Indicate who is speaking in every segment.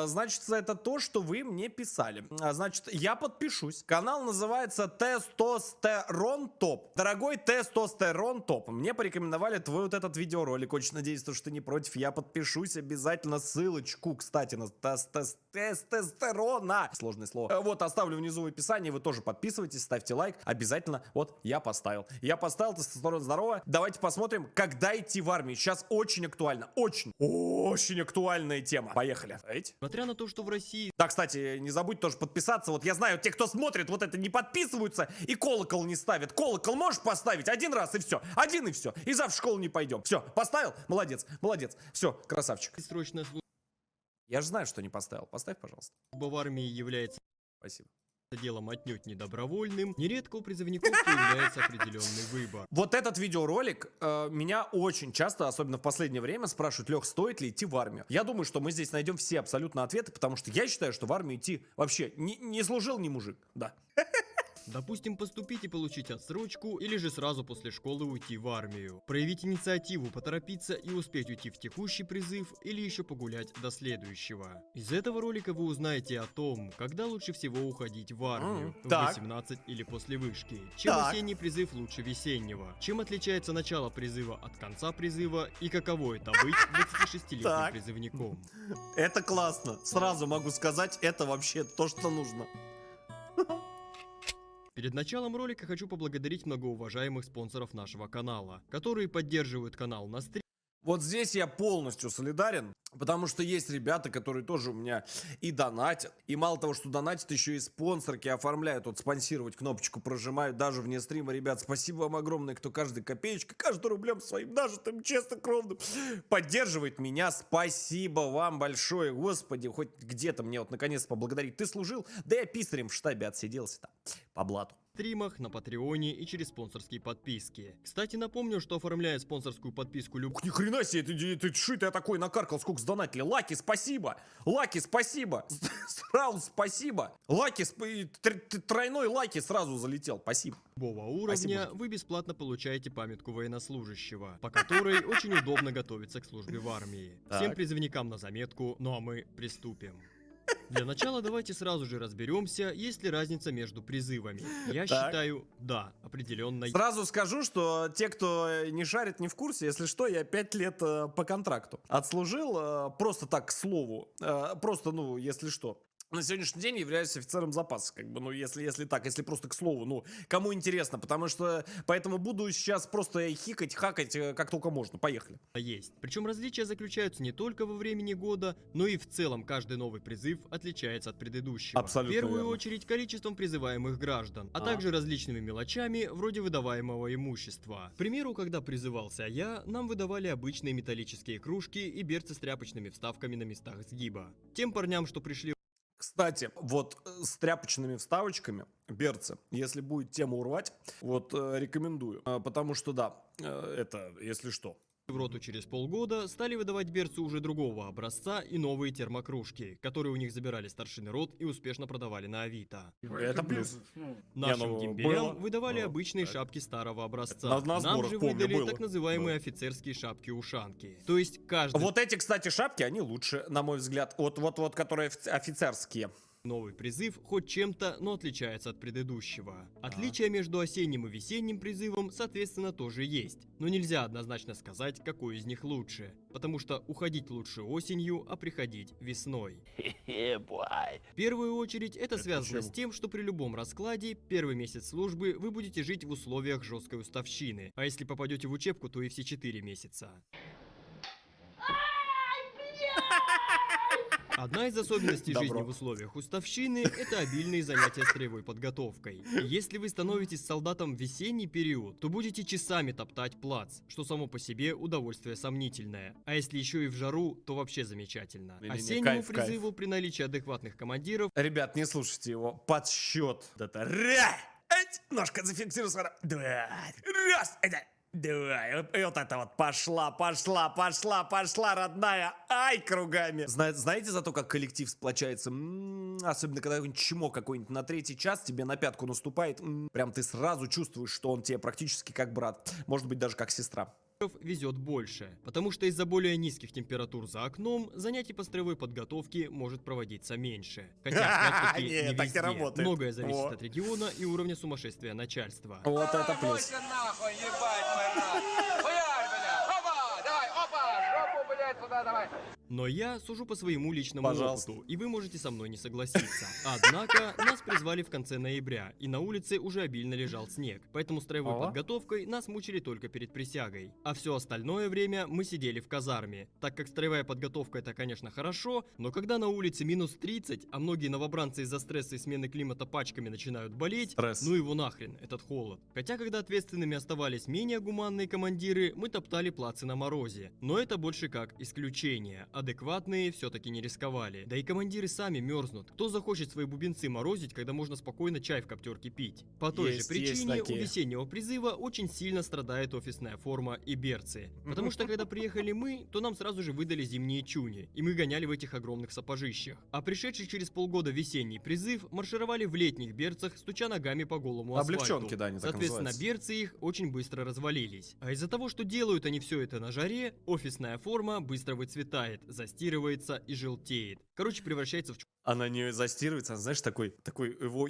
Speaker 1: Значит, это то, что вы мне писали. Значит, я подпишусь. Канал называется Тестостерон Топ. Дорогой Тестостерон Топ, мне порекомендовали твой вот этот видеоролик. Очень надеюсь, что ты не против. Я подпишусь обязательно. Ссылочку, кстати, на тестостерона. Сложное слово. Вот, оставлю внизу в описании. Вы тоже подписывайтесь, ставьте лайк. Обязательно. Вот, я поставил. Я поставил тестостерон, здорово. Давайте посмотрим, когда идти в армию. Сейчас очень актуально. Очень актуальная тема. Поехали.
Speaker 2: Несмотря на то, что в России...
Speaker 1: Да, кстати, не забудь тоже подписаться. Вот я знаю, те, кто смотрит, вот это не подписываются и колокол не ставят. Колокол можешь поставить один раз и все. Один и все. И завтра в школу не пойдем. Все, поставил? Молодец, молодец. Все, красавчик.
Speaker 2: Срочная служба
Speaker 1: Я же знаю, что не поставил. Поставь, пожалуйста.
Speaker 2: в армии является
Speaker 1: Спасибо.
Speaker 2: делом отнюдь не добровольным, нередко у призывников появляется определенный выбор.
Speaker 1: Вот этот видеоролик меня очень часто, особенно в последнее время, спрашивают: Лех, стоит ли идти в армию? Я думаю, что мы здесь найдем все абсолютно ответы, потому что я считаю, что в армию идти вообще не служил ни мужик. Да.
Speaker 2: Допустим, поступить и получить отсрочку, или же сразу после школы уйти в армию. Проявить инициативу, поторопиться и успеть уйти в текущий призыв, или еще погулять до следующего. Из этого ролика вы узнаете о том, когда лучше всего уходить в армию, в
Speaker 1: так.
Speaker 2: 18 или после вышки, чем
Speaker 1: Так.
Speaker 2: осенний призыв лучше весеннего, чем отличается начало призыва от конца призыва и каково это быть 26-летним
Speaker 1: Так.
Speaker 2: призывником.
Speaker 1: Это классно. Сразу могу сказать, это вообще то, что нужно.
Speaker 2: Перед началом ролика хочу поблагодарить многоуважаемых спонсоров нашего канала, которые поддерживают канал на стриме.
Speaker 1: Вот здесь я полностью солидарен, потому что есть ребята, которые тоже у меня и донатят. И мало того, что донатят, еще и спонсорки оформляют. Вот спонсировать кнопочку прожимают даже вне стрима. Ребят, спасибо вам огромное, кто каждой копеечкой, каждым рублем своим нажитым, честно, кровным поддерживает меня. Спасибо вам большое. Господи, хоть где-то мне вот наконец поблагодарить. Ты служил? Да я писарем в штабе отсиделся-то по блату.
Speaker 2: Стримах, на Патреоне и через спонсорские подписки. Кстати, напомню, что оформляя спонсорскую подписку
Speaker 1: Ух, ни хрена себе, ты шит, я такой накаркал, сколько сдонатили. Лаки, спасибо! Лаки, спасибо! Сразу спасибо! Лаки, тройной лаки сразу залетел, спасибо.
Speaker 2: любого уровня вы бесплатно получаете памятку военнослужащего, по которой очень удобно готовиться к службе в армии. Всем
Speaker 1: Так.
Speaker 2: призывникам на заметку, ну а мы приступим. Для начала давайте сразу же разберемся, есть ли разница между призывами. Я
Speaker 1: Так.
Speaker 2: считаю, да, определенно.
Speaker 1: Сразу скажу, что те, кто не шарит, не в курсе, если что, я 5 лет по контракту отслужил, просто так, к слову, просто, ну, если что. На сегодняшний день являюсь офицером запаса, как бы, ну, если так, если просто к слову, ну, кому интересно, потому что, поэтому буду сейчас просто хикать, хакать, как только можно, поехали.
Speaker 2: Есть. Причем различия заключаются не только во времени года, но и в целом каждый новый призыв отличается от предыдущего.
Speaker 1: Абсолютно
Speaker 2: В первую
Speaker 1: верно.
Speaker 2: очередь количеством призываемых граждан, а также различными мелочами вроде выдаваемого имущества. К примеру, когда призывался я, нам выдавали обычные металлические кружки и берцы с тряпочными вставками на местах сгиба. Тем парням, что пришли
Speaker 1: Кстати, вот с тряпочными вставочками, берцы, если будет тему урвать, вот рекомендую, потому что да, это, если что.
Speaker 2: в роту через полгода, стали выдавать берцы уже другого образца и новые термокружки, которые у них забирали старшины рот и успешно продавали на Авито.
Speaker 1: Это плюс.
Speaker 2: Нашим
Speaker 1: ну,
Speaker 2: дембелям
Speaker 1: было.
Speaker 2: выдавали
Speaker 1: Ну,
Speaker 2: обычные
Speaker 1: так.
Speaker 2: шапки старого образца.
Speaker 1: На
Speaker 2: Нам
Speaker 1: сборах,
Speaker 2: же
Speaker 1: помню,
Speaker 2: выдали
Speaker 1: было.
Speaker 2: так называемые
Speaker 1: Да.
Speaker 2: офицерские шапки-ушанки. То есть каждый
Speaker 1: Вот эти, кстати, шапки, они лучше, на мой взгляд. Вот, которые офицерские.
Speaker 2: новый призыв хоть чем-то, но отличается от предыдущего. Отличия между осенним и весенним призывом, соответственно, тоже есть. Но нельзя однозначно сказать, какой из них лучше. Потому что уходить лучше осенью, а приходить весной. В первую очередь, это связано
Speaker 1: почему?
Speaker 2: с тем, что при любом раскладе, первый месяц службы вы будете жить в условиях жесткой уставщины. А если попадете в учебку, то и все 4 месяца. Одна из особенностей
Speaker 1: Добро.
Speaker 2: жизни в условиях уставщины – это обильные занятия строевой подготовкой. И если вы становитесь солдатом в весенний период, то будете часами топтать плац, что само по себе удовольствие сомнительное. А если еще и в жару, то вообще замечательно.
Speaker 1: Не-не-не,
Speaker 2: Осеннему
Speaker 1: кайф,
Speaker 2: призыву при наличии адекватных командиров
Speaker 1: Ребят, не слушайте его. Подсчет. Вот это ножка зафиксируй. Два. Раз. Это. Два. И вот это вот пошла, родная. Ай, кругами. Знаете за то, как коллектив сплочается? Особенно, когда какой-нибудь чмок какой-нибудь на 3-й час тебе на пятку наступает. Прям ты сразу чувствуешь, что он тебе практически как брат. Может быть, даже как сестра.
Speaker 2: везет больше, потому что из-за более низких температур за окном занятий по строевой подготовке может проводиться меньше. Хотя, опять-таки,
Speaker 1: Не,
Speaker 2: не
Speaker 1: так не
Speaker 2: везде.
Speaker 1: работает.
Speaker 2: Многое зависит
Speaker 1: Во.
Speaker 2: от региона и уровня сумасшествия начальства.
Speaker 1: Вот это плюс.
Speaker 3: Мойся нахуй, ебать, мой рот. Хуярь, бля. Опа, давай, опа, жопу, блядь, сюда давай.
Speaker 2: Но я сужу по своему личному
Speaker 1: Пожалуйста.
Speaker 2: опыту, и вы можете со мной не согласиться. Однако, нас призвали в конце ноября, и на улице уже обильно лежал снег, поэтому строевой
Speaker 1: Ого.
Speaker 2: подготовкой нас мучили только перед присягой. А все остальное время мы сидели в казарме, так как строевая подготовка это, конечно, хорошо, но когда на улице минус 30, а многие новобранцы из-за стресса и смены климата пачками начинают болеть,
Speaker 1: Стресс.
Speaker 2: ну его нахрен, этот холод. Хотя, когда ответственными оставались менее гуманные командиры, мы топтали плацы на морозе. Но это больше как исключение. Адекватные все-таки не рисковали. Да и командиры сами мерзнут. Кто захочет свои бубенцы морозить, когда можно спокойно чай в коптерке пить? По той
Speaker 1: Есть
Speaker 2: же причине у
Speaker 1: такие.
Speaker 2: весеннего призыва очень сильно страдает офисная форма и берцы. Потому что когда приехали мы, то нам сразу же выдали зимние чуни, и мы гоняли в этих огромных сапожищах. А пришедший через полгода весенний призыв маршировали в летних берцах, стуча ногами по голому асфальту.
Speaker 1: Облегченки, да, они так
Speaker 2: Соответственно,
Speaker 1: называются.
Speaker 2: берцы их очень быстро развалились. А из-за того, что делают они все это на жаре, офисная форма быстро выцветает, застирывается и желтеет. Короче, превращается в
Speaker 1: Она не застирывается, она, знаешь, такой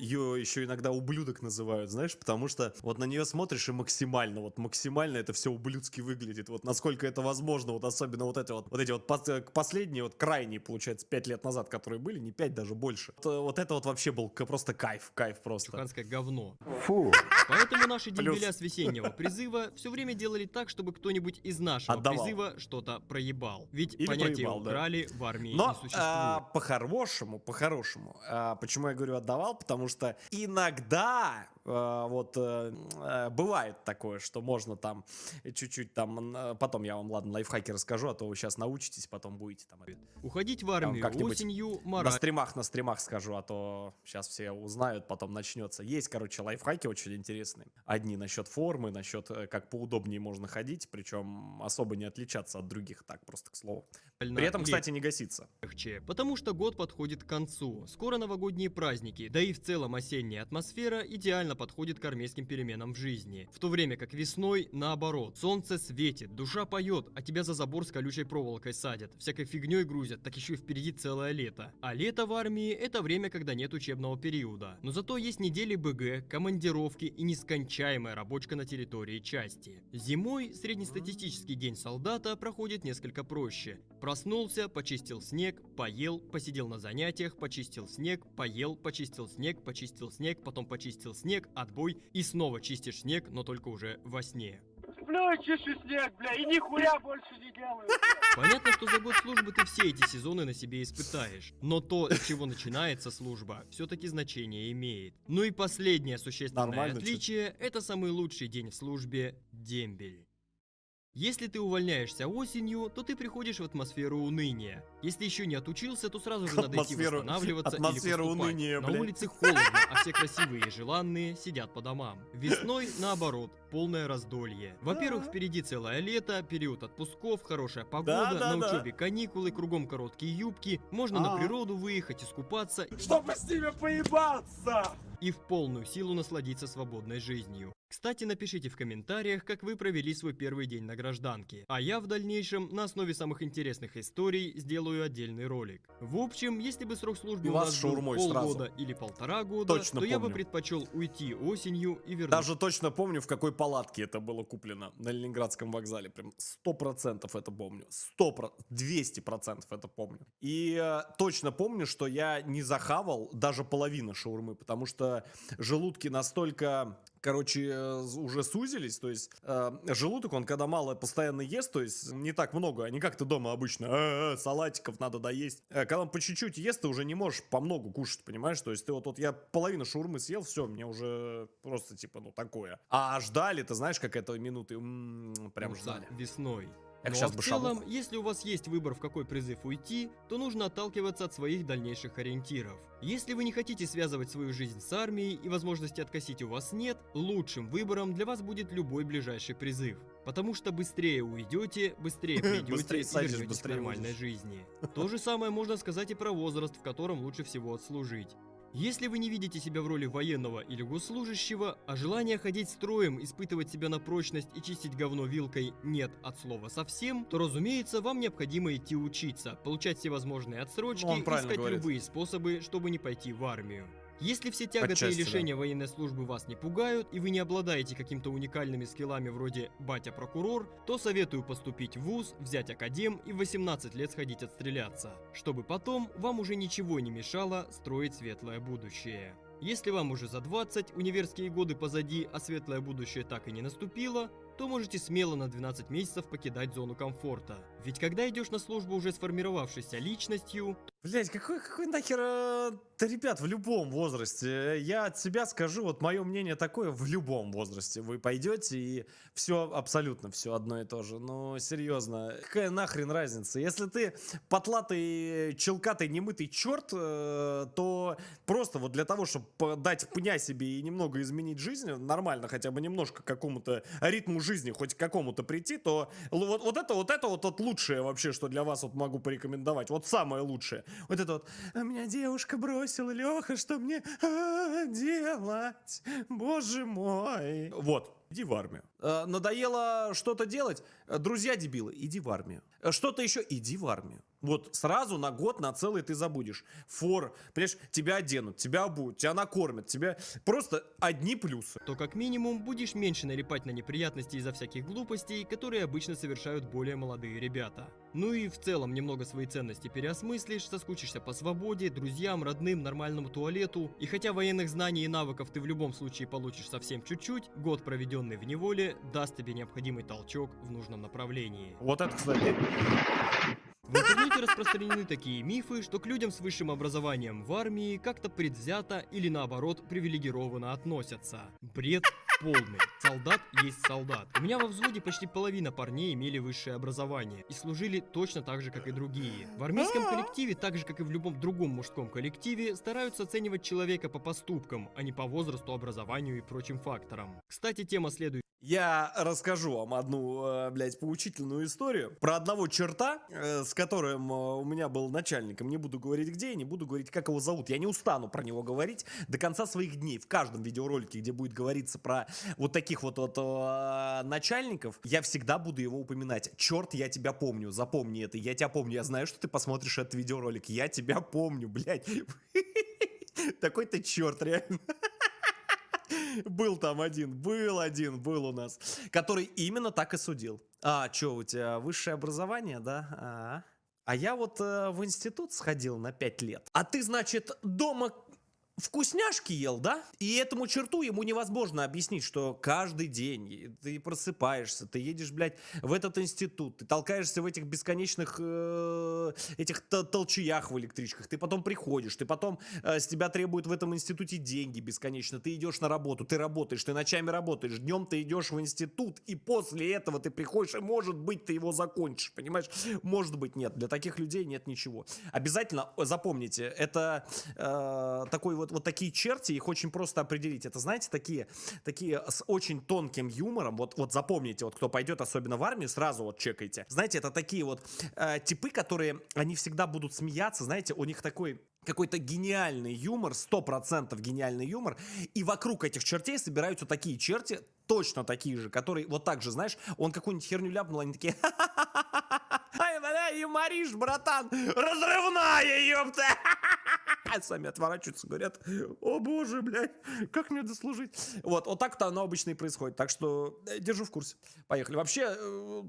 Speaker 1: ее еще иногда ублюдок называют, знаешь, потому что вот на нее смотришь и максимально это все ублюдски выглядит, вот насколько это возможно, вот особенно вот эти вот последние, вот крайние, получается, 5 лет назад, которые были, не 5, даже больше. Вот это вот вообще был просто кайф просто.
Speaker 2: чуханское говно.
Speaker 4: Фу.
Speaker 2: Поэтому наши
Speaker 1: Плюс.
Speaker 2: дембеля с весеннего призыва все время делали так, чтобы кто-нибудь из нашего
Speaker 1: Отдавал.
Speaker 2: призыва что-то проебал. Ведь
Speaker 1: Или
Speaker 2: понятие
Speaker 1: проебал, да.
Speaker 2: украли в армии не
Speaker 1: Но
Speaker 2: существует.
Speaker 1: по-хорошему, почему я говорю отдавал, потому что иногда бывает такое, что можно там чуть-чуть там, потом я вам, ладно, лайфхаки расскажу, а то вы сейчас научитесь, потом будете там
Speaker 2: Уходить в армию
Speaker 1: как-нибудь
Speaker 2: осенью
Speaker 1: на
Speaker 2: морально.
Speaker 1: стримах скажу, а то сейчас все узнают, потом начнется. Есть, короче, лайфхаки очень интересные. Одни насчет формы, насчет как поудобнее можно ходить, причем особо не отличаться от других, так просто к слову. При этом, кстати, не гаситься.
Speaker 2: Легче, потому что год подходит к концу. Скоро новогодние праздники, да и в целом осенняя атмосфера идеально подходит к армейским переменам в жизни. В то время как весной, наоборот, солнце светит, душа поет, а тебя за забор с колючей проволокой садят, всякой фигней грузят, так еще и впереди целое лето. А лето в армии это время, когда нет учебного периода. Но зато есть недели БГ, командировки и нескончаемая рабочка на территории части. Зимой среднестатистический день солдата проходит несколько проще. Проснулся, почистил снег, поел, посидел на занятиях, почистил снег, поел, почистил снег, потом почистил снег, отбой и снова чистишь снег, но только уже во сне.
Speaker 4: Сплю и чищу снег, бля, и нихуя больше не делаю.
Speaker 2: Понятно, что за год службы ты все эти сезоны на себе испытаешь, но то, с чего начинается служба, все-таки значение имеет. Ну и последнее существенное
Speaker 1: Нормально,
Speaker 2: отличие – это самый лучший день в службе – дембель. Если ты увольняешься осенью, то ты приходишь в атмосферу уныния. Если еще не отучился, то сразу же надо идти восстанавливаться или
Speaker 1: атмосферу
Speaker 2: поступать.
Speaker 1: уныния,
Speaker 2: На
Speaker 1: блядь.
Speaker 2: улице холодно, а все красивые и желанные сидят по домам. Весной, наоборот, полное раздолье. Во-первых, впереди целое лето, период отпусков, хорошая погода,
Speaker 1: Да.
Speaker 2: на учебе каникулы, кругом короткие юбки, можно на природу выехать, искупаться
Speaker 4: Чтобы с ними поебаться!
Speaker 2: и в полную силу насладиться свободной жизнью. Кстати, напишите в комментариях, как вы провели свой первый день на гражданке, а я в дальнейшем на основе самых интересных историй сделаю отдельный ролик. В общем, если бы срок службы
Speaker 1: И
Speaker 2: у
Speaker 1: вас
Speaker 2: нас был
Speaker 1: шаурмой
Speaker 2: полгода или 1,5 года,
Speaker 1: Точно
Speaker 2: то я бы
Speaker 1: помню.
Speaker 2: предпочел уйти осенью и вернуться.
Speaker 1: Даже точно помню, в какой палатке это было куплено на Ленинградском вокзале. Прям 100% это помню. 200% это помню. И точно помню, что я не захавал даже половину шаурмы, потому что желудки настолько... уже сузились, то есть желудок, он когда мало постоянно ест, то есть не так много, а не как ты дома обычно, салатиков надо доесть. Когда он по чуть-чуть ест, ты уже не можешь по много кушать, понимаешь, то есть ты вот я половину шаурмы съел, все, мне уже просто типа, такое. А ждали, ты знаешь, как это минуты, прям
Speaker 2: Ну,
Speaker 1: ждали.
Speaker 2: весной.
Speaker 1: Я
Speaker 2: Ну,
Speaker 1: сейчас
Speaker 2: а
Speaker 1: бы
Speaker 2: в целом,
Speaker 1: шагнул.
Speaker 2: если у вас есть выбор, в какой призыв уйти, то нужно отталкиваться от своих дальнейших ориентиров. Если вы не хотите связывать свою жизнь с армией и возможности откосить у вас нет, лучшим выбором для вас будет любой ближайший призыв. Потому что быстрее уйдете, быстрее придете
Speaker 1: Быстрее
Speaker 2: и
Speaker 1: садишь,
Speaker 2: вернетесь к
Speaker 1: быстрее
Speaker 2: нормальной
Speaker 1: уйдешь.
Speaker 2: жизни. То же самое можно сказать и про возраст, в котором лучше всего отслужить. Если вы не видите себя в роли военного или госслужащего, а желание ходить строем, испытывать себя на прочность и чистить говно вилкой нет от слова совсем, то, разумеется, вам необходимо идти учиться, получать всевозможные отсрочки
Speaker 1: Он
Speaker 2: и
Speaker 1: правильно
Speaker 2: искать
Speaker 1: говорит.
Speaker 2: любые способы, чтобы не пойти в армию. Если все тяготы
Speaker 1: Отчасти,
Speaker 2: и лишения военной службы вас не пугают, и вы не обладаете каким-то уникальными скиллами вроде «батя-прокурор», то советую поступить в вуз, взять академ и в 18 лет сходить отстреляться, чтобы потом вам уже ничего не мешало строить светлое будущее. Если вам уже за 20, универские годы позади, а светлое будущее так и не наступило, то можете смело на 12 месяцев покидать зону комфорта. Ведь когда идешь на службу уже сформировавшейся личностью,
Speaker 1: Блять, какой нахер... Да, ребят, в любом возрасте. Я от себя скажу, вот мое мнение такое, в любом возрасте вы пойдете и все, абсолютно все одно и то же. Ну, серьезно, какая нахрен разница? Если ты потлатый, челкатый, немытый черт, то просто вот для того, чтобы дать пня себе и немного изменить жизнь, нормально хотя бы немножко к какому-то ритму жизни, хоть к какому-то прийти, то вот это вот лучшее вообще, что для вас вот могу порекомендовать. Вот самое лучшее. Вот это вот, а меня девушка бросила, Леха, что мне делать? Боже мой. Вот, иди в армию. Надоело что-то делать? Друзья дебилы, иди в армию. Что-то еще? Иди в армию. Вот сразу на год, на целый ты забудешь. Фор, понимаешь, тебя оденут, тебя обуют, тебя накормят, тебя просто одни плюсы.
Speaker 2: то как минимум будешь меньше налипать на неприятности из-за всяких глупостей, которые обычно совершают более молодые ребята. Ну и в целом немного свои ценности переосмыслишь, соскучишься по свободе, друзьям, родным, нормальному туалету, и хотя военных знаний и навыков ты в любом случае получишь совсем чуть-чуть, год, проведенный в неволе, даст тебе необходимый толчок в нужном направлении.
Speaker 1: Вот это, кстати.
Speaker 2: В интернете распространены такие мифы, что к людям с высшим образованием в армии как-то предвзято или наоборот привилегированно относятся. Бред полный. Солдат есть солдат. У меня во взводе почти половина парней имели высшее образование и служили точно так же, как и другие. В армейском коллективе, так же как и в любом другом мужском коллективе, стараются оценивать человека по поступкам, а не по возрасту, образованию и прочим факторам. Кстати, тема следующая.
Speaker 1: Я расскажу вам одну, блядь, поучительную историю про одного черта, с которым у меня был начальником. Не буду говорить где, и не буду говорить, как его зовут. Я не устану про него говорить до конца своих дней. В каждом видеоролике, где будет говориться про вот таких вот начальников, я всегда буду его упоминать. Черт, я тебя помню, запомни это. Я тебя помню, я знаю, что ты посмотришь этот видеоролик. Я тебя помню, блядь. Такой ты черт, реально. Был там был у нас, который именно так и судил. А, чё, у тебя высшее образование, да? А я вот в институт сходил на 5 лет. А ты, значит, дома вкусняшки ел, да? И этому черту ему невозможно объяснить, что каждый день ты просыпаешься, ты едешь, блядь, в этот институт, ты толкаешься в этих бесконечных этих толчаях в электричках, ты потом приходишь, ты потом с тебя требуют в этом институте деньги бесконечно, ты идешь на работу, ты работаешь, ты ночами работаешь, днем ты идешь в институт, и после этого ты приходишь, и может быть ты его закончишь, понимаешь? Может быть нет, для таких людей нет ничего. Обязательно запомните, это такой вот такие черти, их очень просто определить. Это, знаете, такие с очень тонким юмором. Вот запомните, вот кто пойдет, особенно в армию, сразу вот чекайте. Знаете, это такие вот типы, которые, они всегда будут смеяться, знаете, у них такой какой-то гениальный юмор, 100% гениальный юмор, и вокруг этих чертей собираются такие черти, точно такие же, которые вот так же, знаешь, он какую-нибудь херню ляпнул, они такие: ай, бля, юморишь, братан, разрывная, ёпта. Сами отворачиваются, говорят: о боже, блядь, как мне дослужить? Вот так-то оно обычно и происходит, так что держу в курсе. Поехали. Вообще,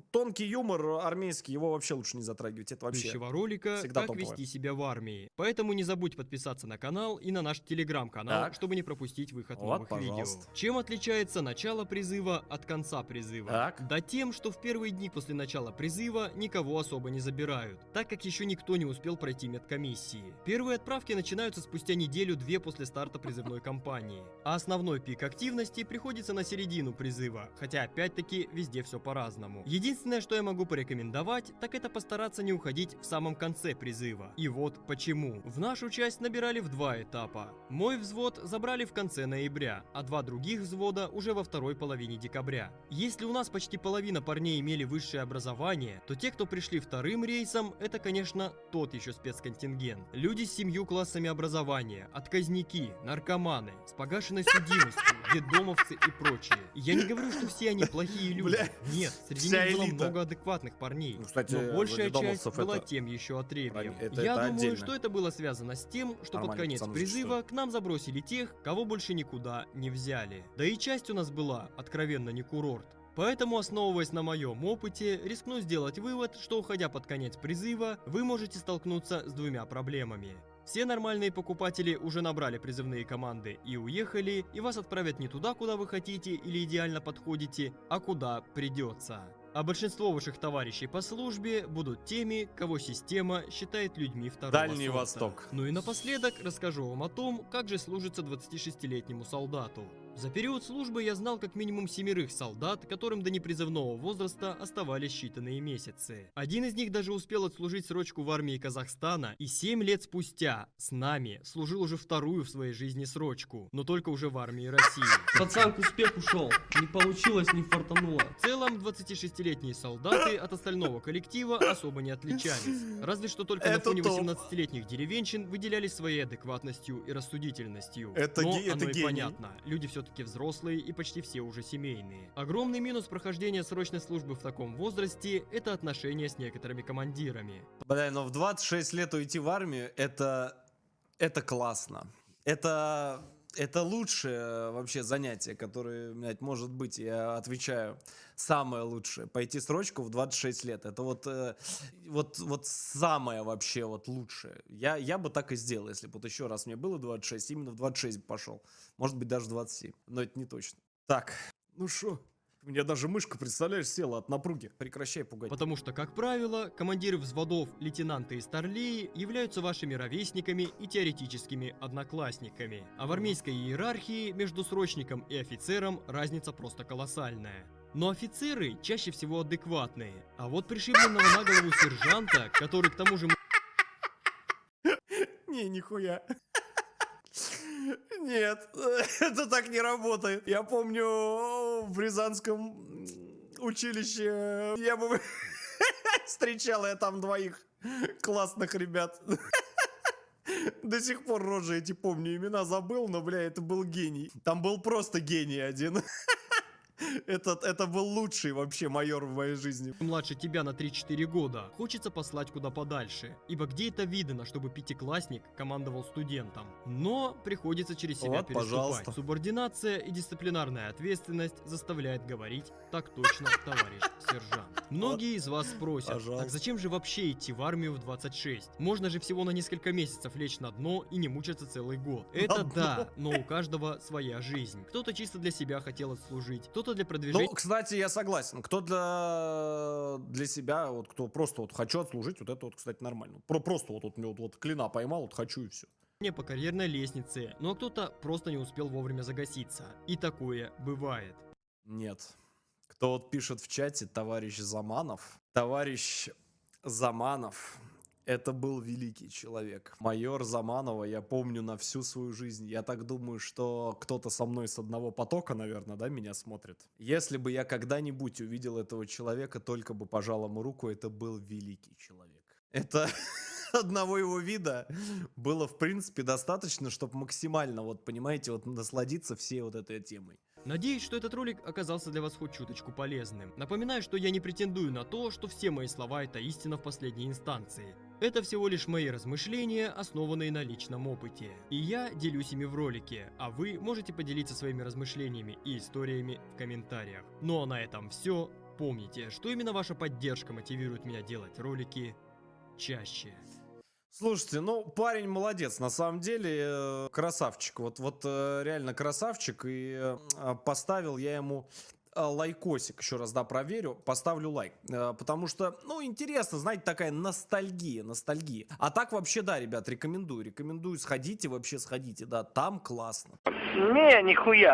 Speaker 1: тонкий юмор армейский, его вообще лучше не затрагивать, это вообще
Speaker 2: Следующего ролика
Speaker 1: всегда
Speaker 2: «Как
Speaker 1: топовое.
Speaker 2: вести себя в армии». Поэтому не забудь подписаться на канал и на наш телеграм-канал,
Speaker 1: Так.
Speaker 2: чтобы не пропустить выход
Speaker 1: Вот,
Speaker 2: новых
Speaker 1: пожалуйста.
Speaker 2: видео. Чем отличается начало призыва от конца призыва?
Speaker 1: Так.
Speaker 2: Да тем, что в первые дни после начала призыва никого особо не забирают, так как еще никто не успел пройти медкомиссии. Первые отправки начинаются спустя неделю-две после старта призывной кампании, а основной пик активности приходится на середину призыва, хотя опять-таки везде все по-разному. Единственное, что я могу порекомендовать, так это постараться не уходить в самом конце призыва. И вот почему. В нашу часть набирали в 2 этапа. Мой взвод забрали в конце ноября, а 2 других взвода уже во второй половине декабря. Если у нас почти половина парней имели высшее образование, то те, кто пришли вторым рейсом, это, конечно, тот еще спецконтингент. Люди с 7 классами годами образования, отказники, наркоманы, с погашенной судимостью, детдомовцы и прочие. Я не говорю, что все они плохие люди.
Speaker 1: Бля,
Speaker 2: Нет, среди
Speaker 1: вся
Speaker 2: них было
Speaker 1: элита.
Speaker 2: много адекватных парней.
Speaker 1: Ну, кстати,
Speaker 2: Но большая
Speaker 1: детдомовцев
Speaker 2: часть была
Speaker 1: это-
Speaker 2: тем еще отребьем.
Speaker 1: это
Speaker 2: Я думаю,
Speaker 1: отдельно.
Speaker 2: что это было связано с тем, что под
Speaker 1: Нормально,
Speaker 2: конец
Speaker 1: пацаны,
Speaker 2: призыва
Speaker 1: зачастую.
Speaker 2: к нам забросили тех, кого больше никуда не взяли. Да и часть у нас была, откровенно, не курорт. Поэтому, основываясь на моем опыте, рискну сделать вывод, что уходя под конец призыва, вы можете столкнуться с двумя проблемами. Все нормальные покупатели уже набрали призывные команды и уехали, и вас отправят не туда, куда вы хотите или идеально подходите, а куда придется. А большинство ваших товарищей по службе будут теми, кого система считает людьми второго
Speaker 1: Дальний
Speaker 2: сорта.
Speaker 1: Восток.
Speaker 2: Ну и напоследок расскажу вам о том, как же служится 26-летнему солдату. За период службы я знал как минимум 7 солдат, которым до непризывного возраста оставались считанные месяцы. Один из них даже успел отслужить срочку в армии Казахстана и 7 лет спустя с нами служил уже вторую в своей жизни срочку, но только уже в армии России.
Speaker 5: Пацан к успеху шел. Не получилось, не фартануло.
Speaker 2: В целом, 26-летние солдаты от остального коллектива особо не отличались. Разве что только на
Speaker 1: Это
Speaker 2: фоне
Speaker 1: топ.
Speaker 2: 18-летних деревенщин выделялись своей адекватностью и рассудительностью.
Speaker 1: Это
Speaker 2: Но
Speaker 1: это
Speaker 2: оно и
Speaker 1: гений.
Speaker 2: понятно. Люди все-таки взрослые и почти все уже семейные. Огромный минус прохождения срочной службы в таком возрасте – это отношения с некоторыми командирами.
Speaker 1: Бля, но в 26 лет уйти в армию, это классно. Это лучшее вообще занятие, которое, блядь, может быть, я отвечаю, самое лучшее. Пойти срочку в 26 лет. Это вот самое вообще вот лучшее. Я бы так и сделал, если бы вот еще раз мне было 26, именно в 26 бы пошел. Может быть, даже 27. Но это не точно. Так, ну шо? У меня даже мышка, представляешь, села от напруги. Прекращай пугать.
Speaker 2: Потому что, как правило, командиры взводов, лейтенанты и старлеи являются вашими ровесниками и теоретическими одноклассниками. А в армейской иерархии между срочником и офицером разница просто колоссальная. Но офицеры чаще всего адекватные. А вот пришибленного на голову сержанта, который к тому же
Speaker 1: Не, нихуя. Нет, это так не работает. Я помню, в Рязанском училище я бы встречал я там двоих классных ребят. До сих пор рожи эти помню, имена забыл, но, бля, это был гений. Там был просто гений один. Это был лучший вообще майор в моей жизни.
Speaker 2: младше тебя на 3-4 года, хочется послать куда подальше. Ибо где это видно, чтобы пятиклассник командовал студентом? Но приходится через себя
Speaker 1: Вот,
Speaker 2: переступать.
Speaker 1: пожалуйста.
Speaker 2: Субординация и дисциплинарная ответственность заставляет говорить «так точно, товарищ сержант». Многие из вас спросят,
Speaker 1: Пожалуйста.
Speaker 2: так зачем же вообще идти в армию в 26? Можно же всего на несколько месяцев лечь на дно и не мучиться целый год. Это
Speaker 1: дно.
Speaker 2: да, но у каждого своя жизнь. Кто-то чисто для себя хотел отслужить, кто-то для продвижения.
Speaker 1: Ну, кстати, я согласен. Кто для себя, вот кто просто вот хочу отслужить, вот это вот, кстати, нормально. Просто вот мне вот клина поймал, вот хочу и все.
Speaker 2: по карьерной лестнице, но кто-то просто не успел вовремя загаситься. И такое бывает.
Speaker 1: Нет. Кто вот пишет в чате, товарищ Заманов. Товарищ Заманов, это был великий человек. Майор Заманова я помню на всю свою жизнь. Я так думаю, что кто-то со мной с одного потока, наверное, да, меня смотрит. Если бы я когда-нибудь увидел этого человека, только бы пожал ему руку, это был великий человек. Это одного его вида было, в принципе, достаточно, чтобы максимально, вот, понимаете, вот насладиться всей вот этой темой.
Speaker 2: Надеюсь, что этот ролик оказался для вас хоть чуточку полезным. Напоминаю, что я не претендую на то, что все мои слова это истина в последней инстанции. Это всего лишь мои размышления, основанные на личном опыте. И я делюсь ими в ролике, а вы можете поделиться своими размышлениями и историями в комментариях. Ну а на этом все. Помните, что именно ваша поддержка мотивирует меня делать ролики чаще.
Speaker 1: Слушайте, ну, парень молодец, на самом деле, красавчик, вот реально красавчик, и поставил я ему лайкосик, еще раз, да, проверю, поставлю лайк, потому что, ну, интересно, знаете, такая ностальгия, а так вообще, да, ребят, рекомендую, сходите, да, там классно.
Speaker 4: Не, нихуя.